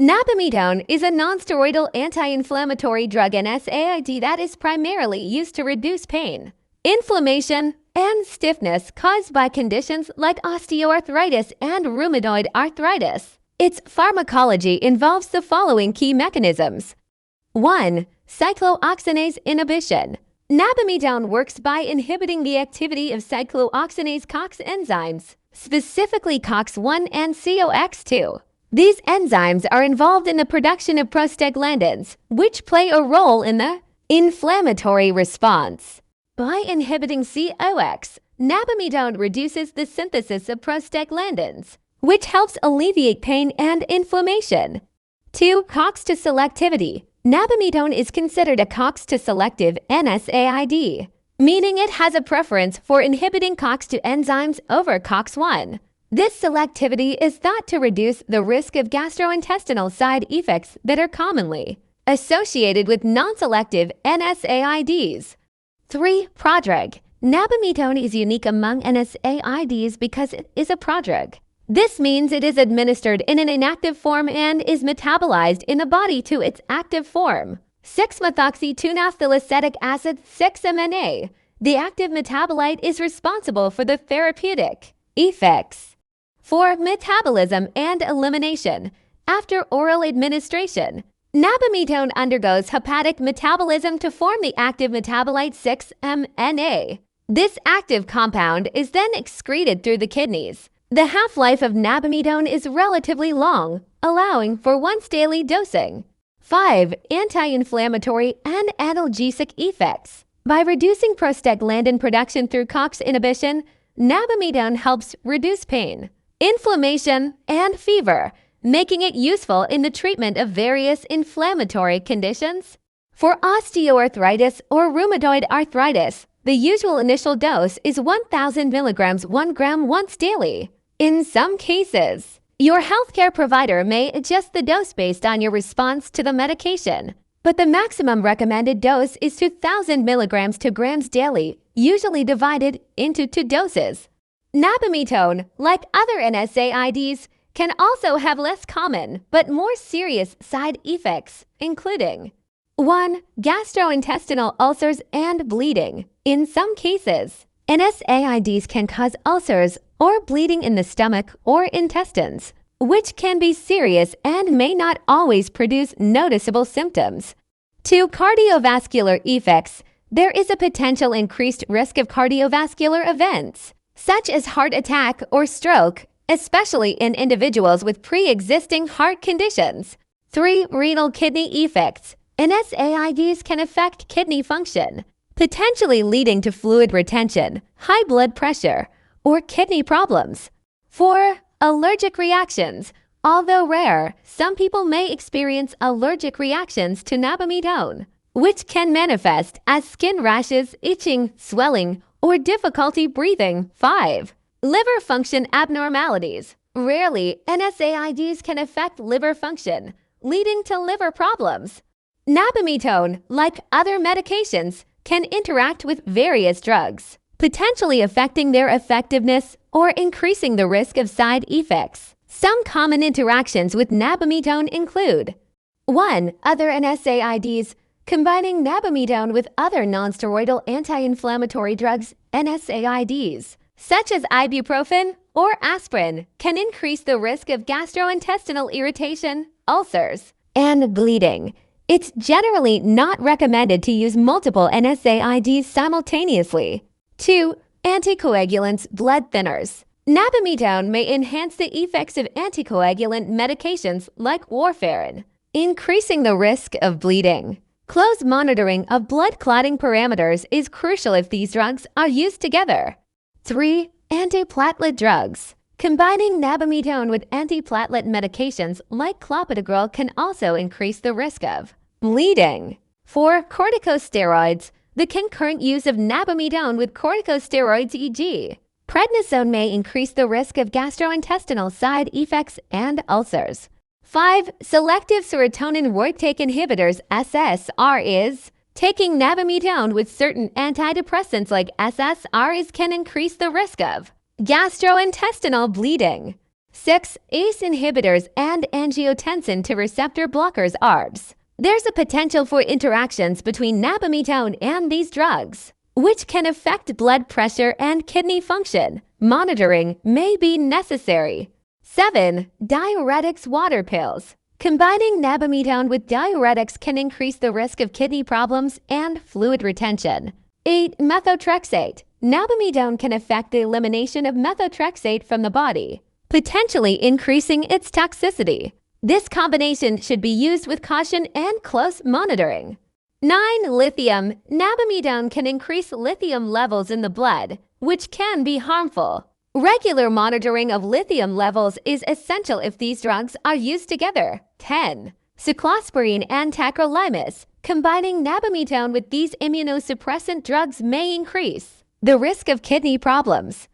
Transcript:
Nabumetone is a nonsteroidal anti-inflammatory drug NSAID that is primarily used to reduce pain, inflammation, and stiffness caused by conditions like osteoarthritis and rheumatoid arthritis. Its pharmacology involves the following key mechanisms. 1. Cyclooxygenase inhibition. Nabumetone works by inhibiting the activity of cyclooxygenase COX enzymes, specifically COX-1 and COX-2. These enzymes are involved in the production of prostaglandins, which play a role in the inflammatory response. By inhibiting COX, nabumetone reduces the synthesis of prostaglandins, which helps alleviate pain and inflammation. 2. COX-2 selectivity. Nabumetone is considered a COX-2 selective NSAID, meaning it has a preference for inhibiting COX-2 enzymes over COX-1. This selectivity is thought to reduce the risk of gastrointestinal side effects that are commonly associated with non-selective NSAIDs. 3. Prodrug. Nabumetone is unique among NSAIDs because it is a prodrug. This means it is administered in an inactive form and is metabolized in the body to its active form. 6-methoxy-2-naphthylacetic acid 6-MNA. The active metabolite is responsible for the therapeutic effects. 4. Metabolism and elimination. After oral administration, nabumetone undergoes hepatic metabolism to form the active metabolite 6-MNA. This active compound is then excreted through the kidneys. The half-life of nabumetone is relatively long, allowing for once-daily dosing. 5. Anti-inflammatory and analgesic effects. By reducing prostaglandin production through COX inhibition, nabumetone helps reduce pain, inflammation, and fever, making it useful in the treatment of various inflammatory conditions. For osteoarthritis or rheumatoid arthritis, the usual initial dose is 1,000 milligrams 1 gram once daily. In some cases, your healthcare provider may adjust the dose based on your response to the medication, but the maximum recommended dose is 2,000 milligrams 2 grams daily, usually divided into 2 doses. Nabumetone, like other NSAIDs, can also have less common but more serious side effects, including 1. Gastrointestinal ulcers and bleeding. In some cases, NSAIDs can cause ulcers or bleeding in the stomach or intestines, which can be serious and may not always produce noticeable symptoms. 2. Cardiovascular effects. There is a potential increased risk of cardiovascular events, such as heart attack or stroke, especially in individuals with pre-existing heart conditions. 3. Renal kidney effects. NSAIDs can affect kidney function, potentially leading to fluid retention, high blood pressure, or kidney problems. 4. Allergic reactions. Although rare, some people may experience allergic reactions to nabumetone, which can manifest as skin rashes, itching, swelling, or difficulty breathing. 5. Liver function abnormalities. Rarely, NSAIDs can affect liver function, leading to liver problems. Nabumetone, like other medications, can interact with various drugs, potentially affecting their effectiveness or increasing the risk of side effects. Some common interactions with nabumetone include 1. Other NSAIDs. Combining nabumetone with other nonsteroidal anti-inflammatory drugs, NSAIDs, such as ibuprofen or aspirin, can increase the risk of gastrointestinal irritation, ulcers, and bleeding. It's generally not recommended to use multiple NSAIDs simultaneously. 2. Anticoagulants, blood thinners. Nabumetone may enhance the effects of anticoagulant medications like warfarin, increasing the risk of bleeding. Close monitoring of blood clotting parameters is crucial if these drugs are used together. 3. Antiplatelet drugs. Combining nabumetone with antiplatelet medications like clopidogrel can also increase the risk of bleeding. 4. Corticosteroids. The concurrent use of nabumetone with corticosteroids e.g. prednisone may increase the risk of gastrointestinal side effects and ulcers. 5. Selective serotonin reuptake inhibitors SSRIs. Taking nabumetone with certain antidepressants like SSRIs can increase the risk of gastrointestinal bleeding. 6. ACE inhibitors and angiotensin to receptor blockers ARBs. There's a potential for interactions between nabumetone and these drugs, which can affect blood pressure and kidney function. Monitoring may be necessary. 7. Diuretics water pills. Combining nabumetone with diuretics can increase the risk of kidney problems and fluid retention. 8. Methotrexate. Nabumetone can affect the elimination of methotrexate from the body, potentially increasing its toxicity. This combination should be used with caution and close monitoring. 9. Lithium. Nabumetone can increase lithium levels in the blood, which can be harmful. Regular monitoring of lithium levels is essential if these drugs are used together. 10. Cyclosporine and tacrolimus. Combining nabumetone with these immunosuppressant drugs may increase the risk of kidney problems.